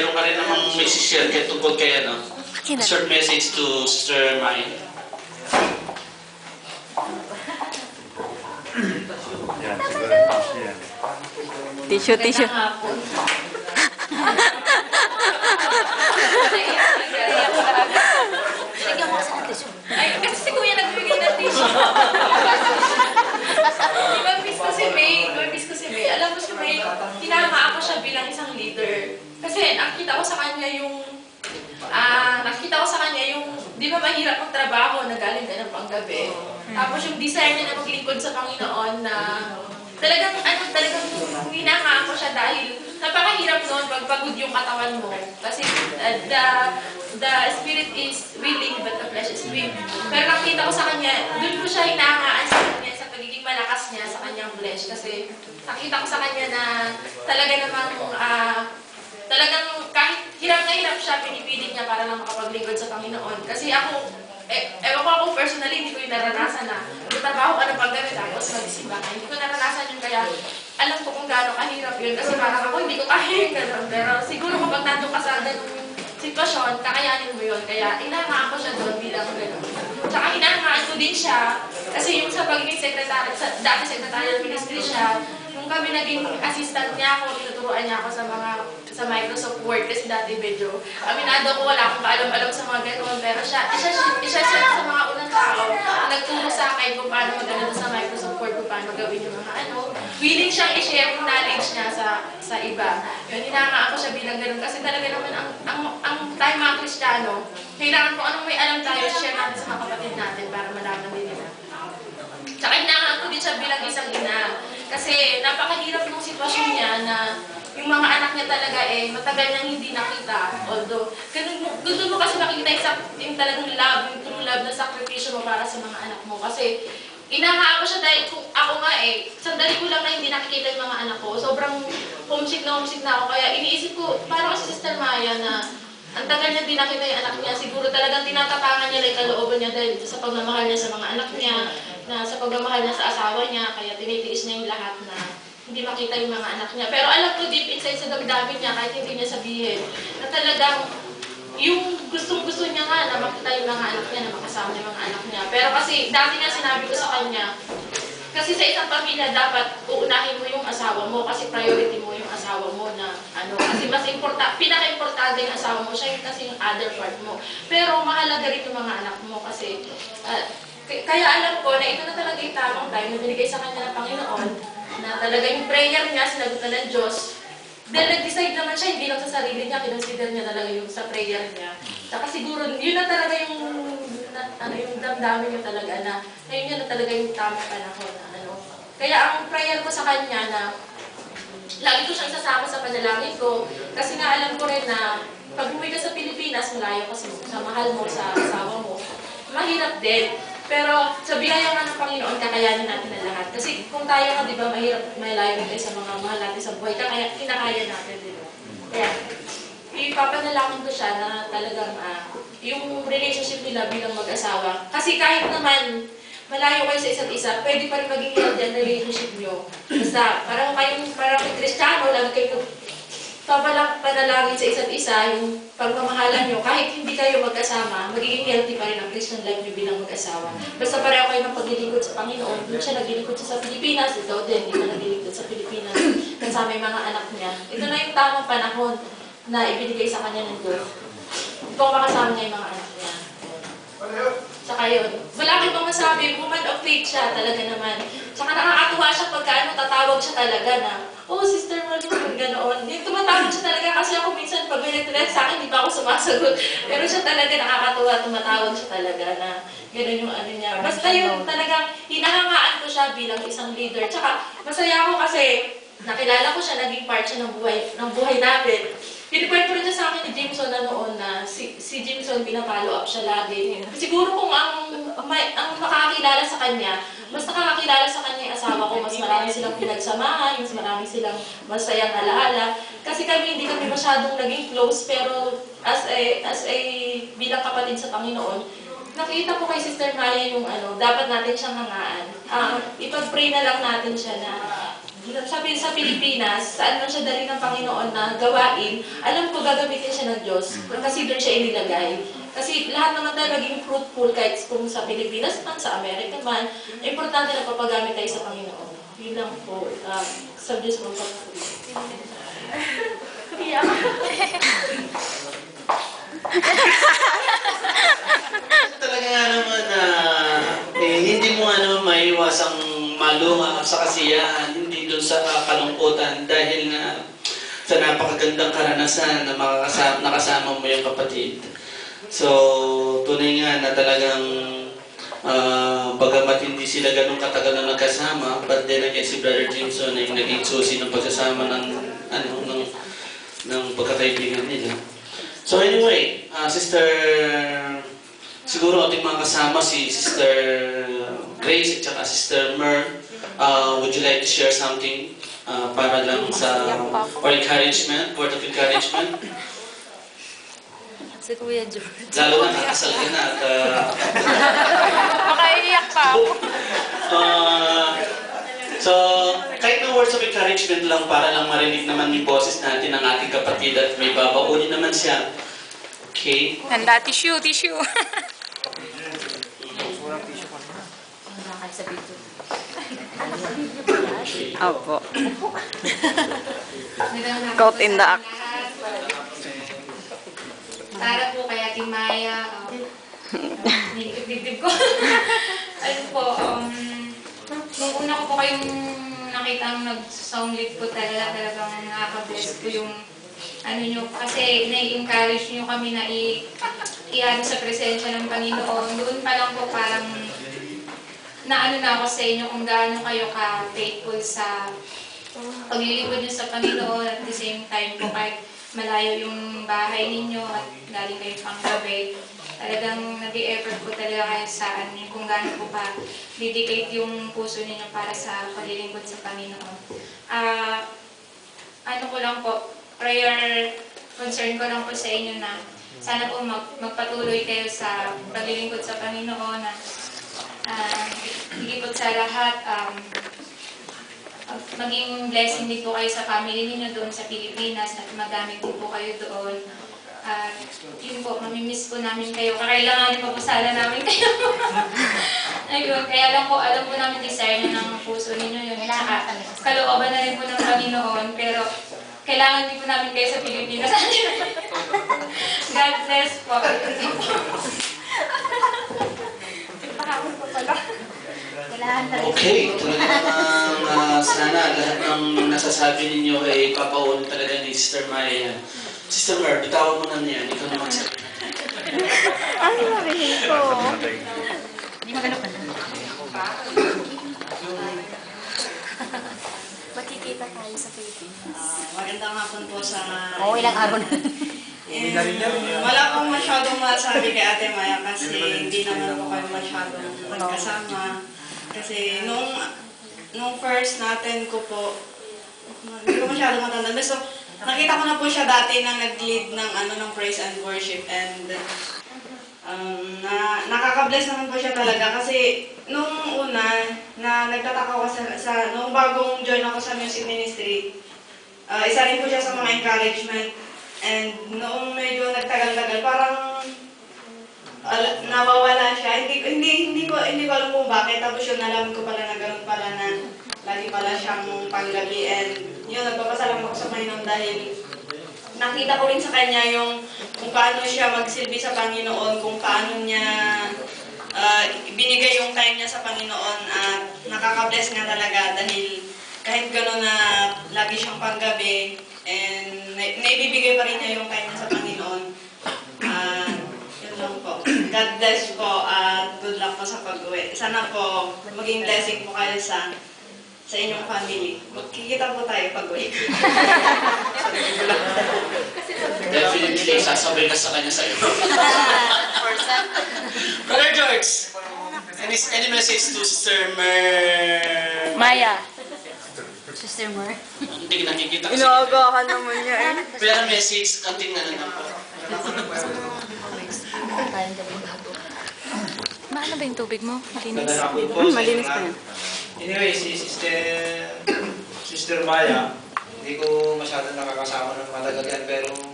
meron ka rin namang message share tungkol kay ano? Short message to Sister Maya. Yan, siguro yung pass yan. Tissue, tissue. Bigyan mo kasi ng tissue. Ay, kasi si Kuya nagbibigay ng tissue. Miss ko si May. Alam mo si May, tinama ako siya bilang isang leader. Kasi nakita ko sa kanya yung, di ba mahirap ang trabaho na galing ka ng panggabi. Tapos yung desire niya na maglingkod sa Panginoon na talagang hinanga ako siya dahil napakahirap noon pag pagod yung katawan mo. Kasi the spirit is willing but the flesh is weak. Pero nakita ko sa kanya, doon ko siya hinahangaan sa kanya sa pagiging malakas niya sa kanyang flesh. Kasi nakita ko sa kanya na talaga namang talagang kahit hirap na hirap siya, pinipilit niya para lang makapaglingkod sa Panginoon. Kasi ako, ewan ko ako personally, hindi ko yung naranasan na trabaho ka ng paggabi tapos mag-isimba ka. Hindi ko naranasan yun, kaya alam ko kung gaano kahirap yun. Kasi parang ako, hindi ko kaya yung gano'n. Pero siguro kapag nandun ka sa ganung sitwasyon, kakayanin mo yun. Kaya inahangaan ko siya doon bilang gano'n. Tsaka inahangaan ko din siya, kasi yung sa pagiging secretary, dati secretarial ministry siya, nung kami naging assistant niya ako, tinuturuan niya ako sa Microsoft Word, kasi dati medyo aminado ko, wala akong kaalam-alam sa mga gano'n, pero isa siya sa mga unang tao na nagturo sa akin kung paano magano sa Microsoft Word, kung paano gawin yung mga willing siyang i-share yung knowledge niya sa iba. Yun, hinahangaan ko siya bilang gano'n, kasi talaga naman ang tayo mga Kristiyano, kailangan kung anong may alam tayo, share natin sa mga kapatid natin para malaman din nila. Tsaka hinahangaan ko din siya bilang isang ina. Kasi napakahirap ng sitwasyon niya na yung mga anak niya talaga matagal niyang hindi nakita. Although, gusto mo kasi makikita yung talagang love, yung true love na sakripisyo mo para sa mga anak mo. Kasi inahangaan ko siya dahil kung ako nga sandali ko lang na hindi nakikita yung mga anak ko. Sobrang homesick na ako. Kaya iniisip ko, parang si Sister Maya na ang tagal niya din nakita yung anak niya. Siguro talagang tinatapangan niya lang yung kalooban niya dahil sa pagmamahal niya sa mga anak niya, na sa pagmamahal niya sa asawa niya, kaya tinitiis niya yung lahat na hindi makita yung mga anak niya. Pero alam ko deep inside sa damdamin niya, kahit hindi niya sabihin, na talagang yung gustong-gusto niya nga na makita yung mga anak niya, na makasama yung mga anak niya. Pero kasi dati nga sinabi ko sa kanya, kasi sa isang pamilya dapat uunahin mo yung asawa mo kasi priority mo yung asawa mo na kasi mas pinaka-importante yung asawa mo, siya yung kasi yung other part mo. Pero mahalaga rin yung mga anak mo kasi kaya alam ko na ito na talaga yung tamang time na binigay sa kanya ng Panginoon na talaga yung prayer niya, sinagot na ng Diyos. Dahil nag-decide naman siya, hindi lang sa sarili niya, kinonsider niya talaga yung sa prayer niya. Saka siguro, yun na talaga yung damdamin niya talaga na ngayon yun na talaga yung tamang panahon na Kaya ang prayer ko sa kanya na lagi ko siyang isasama sa panalangin ko kasi nga alam ko rin na pag umuwi ka sa Pilipinas, malayo kasi sa mahal mo, sa asawa mo, mahirap din. Pero sa biyaya nga ng Panginoon, kakayanin natin ang lahat. Kasi kung tayo nga, di ba, mahirap, malayo tayo sa mga mahal natin sa buhay, kinakaya natin, di ba? Kaya, ipapanalangin ko siya na talagang yung relationship nila bilang mag-asawa. Kasi kahit naman malayo kayo sa isa't isa, pwede pa rin maging healthy ang relationship nyo. Basta, parang may Kristiyano, lagi kayo panalangin sa isa't isa, yung pagmamahalan nyo, kahit hindi kayo magkasama, magiging healthy pa rin ang Christian life nyo bilang mag-asawa. Basta pareho kayo ng paglilingkod sa Panginoon, doon siya naglilingkod sa Pilipinas, ikaw din, hindi ka naglilingkod sa Pilipinas, kasama yung mga anak niya. Ito na yung tamang panahon na ibinigay sa kanya ng Diyos. Ikaw makasama niya yung mga anak niya. Saka yun, wala kayo bang masabi, woman of faith siya talaga naman. Saka nakakatuwa siya pagka tatawag siya talaga na, oh, Sister Malu, ganoon. Yung tumatawag siya talaga kasi ako minsan pag may nagtulad sa akin, di ba ako sumasagot. Pero siya talaga nakakatuwa, tumatawag siya talaga na gano'n yung niya. Basta yun, talagang hinahangaan ko siya bilang isang leader. Tsaka masaya ako kasi nakilala ko siya, naging part siya ng buhay natin. Pinikwento rin niya sa akin ni Jameson na noon na si Jameson pinapollow up siya lagi. Siguro kung ang makakakilala sa kanya, mas nakakakilala sa kanya yung asawa ko, mas marami silang pinagsamahan, mas marami silang masayang alaala. Kasi hindi kami masyadong naging close, pero as a bilang kapatid sa Panginoon, nakita ko kay Sister Maya yung dapat natin siyang hangaan. Ipag-pray na lang natin siya na sabi sa Pilipinas, saan man siya dali ng Panginoon na gawain, alam ko gagamitin siya ng Diyos. Kasi doon siya inilagay. Kasi lahat naman tayo maging fruitful kahit kung sa Pilipinas man, sa Amerika man, importante na papagamit tayo sa Panginoon. Yun lang po. Sa Diyos mo pag-fruit. Talaga nga naman na hindi mo maiwasang malunga sa kasiyahan, hindi doon sa kalungkutan dahil na sa napakagandang karanasan na nakasama mo yung kapatid. So, tunay nga na talagang bagamat hindi sila ganun katagal na nagkasama, but then again si Brother Jameson ay naging susi ng pagsasama ng pagkakaibigan nila. So anyway, Sister, siguro ating mga kasama si Sister Grace at saka Sister Mer, would you like to share something para lang sa or encouragement, word of encouragement? Si Kuya George. Lalo na nakasal ka na at Makaiiyak pa ako. so, kahit na words of encouragement lang para lang marinig naman yung boses natin ng ating kapatid at may babaunin naman siya. Okay? Handa, tissue. Opo. Caught in the act. Para po kay Ate Maya, nilibdib ko. Ano po, nung una ko po kayong nakita nag-soundlit po talagang nakaka-bless po yung ano nyo, kasi nai-encourage nyo kami na i-ano sa presensya ng Panginoon. Doon pa lang po parang naano na ako sa inyo kung gaano kayo ka-faithful sa paglilingkod nyo sa Panginoon at the same time po kahit malayo yung bahay ninyo at galing kayo pang gabi. Talagang nag-i-effort po talaga kayo sa ano kung gaano po pa dedicate yung puso ninyo para sa paglilingkod sa Panginoon. Ano ko lang po, prayer concern ko lang po sa inyo na sana po magpatuloy kayo sa paglilingkod sa Panginoon na higit po sa lahat, maging blessing din po kayo sa family ninyo doon sa Pilipinas at magamit din po kayo doon. Yun po, mamimiss po namin kayo. Kakailanganin po sana namin kayo. Ayun, kaya lang po, alam po namin desire na ng puso ninyo yun. Saka, kalooban na rin po ng Panginoon, pero kailangan din po namin kayo sa Pilipinas. God bless po. Pahapon po pala. Okay, talaga sana lahat ng nasasabi ninyo ay papaunin talaga ni Sister Maya. Sister Mer, bitawan mo na niyan, ikaw na magsabi. Ano sabihin ko? Hindi magano pa na. Makikita tayo sa Pilipinas. Magandang hapon po sa... Oo, ilang araw na. Wala akong masyadong masabi kay Ate Maya kasi hindi naman po kayo masyadong magkasama. Kasi nung first natin ko po, hindi ko masyadong matanda. So, nakita ko na po siya dati nang nag-lead ng praise and worship and nakaka-bless naman po siya talaga kasi nung una na nagtataka ko nung bagong join ako sa music ministry, isa rin po siya sa mga encouragement and noong medyo nagtagal-tagal parang nawawala siya. Hindi ko alam kung bakit. Tapos yun, nalaman ko pala na gano'n pala na lagi pala siyang panggabi and yun, nagpapasalamat ako sa Panginoon dahil nakita ko rin sa kanya yung kung paano siya magsilbi sa Panginoon, kung paano niya binigay yung time niya sa Panginoon at nakaka-bless nga talaga dahil kahit gano'n na lagi siyang panggabi and naibibigay pa rin niya yung time niya sa Panginoon. Yun lang po. God bless po at good luck po sa pag-uwi. Sana po maging blessing po kayo sa inyong family. Magkikita po tayo pag-uwi. Definitely, sasabay ka sa kanya sa'yo. Brother George, any message to Sister Mer? Maya. Sister Mer. Hindi nakikita kasi. Inaagahan naman niya eh. Pero message, kanting na po. Tayong gabing bago. Maano ba yung tubig mo? Malinis. Magandang hapon po sa Malinis inyo, pa ma'am. yan. Anyway, si Sister Maya, hindi ko masyadong nakakasama ng matagal yan, pero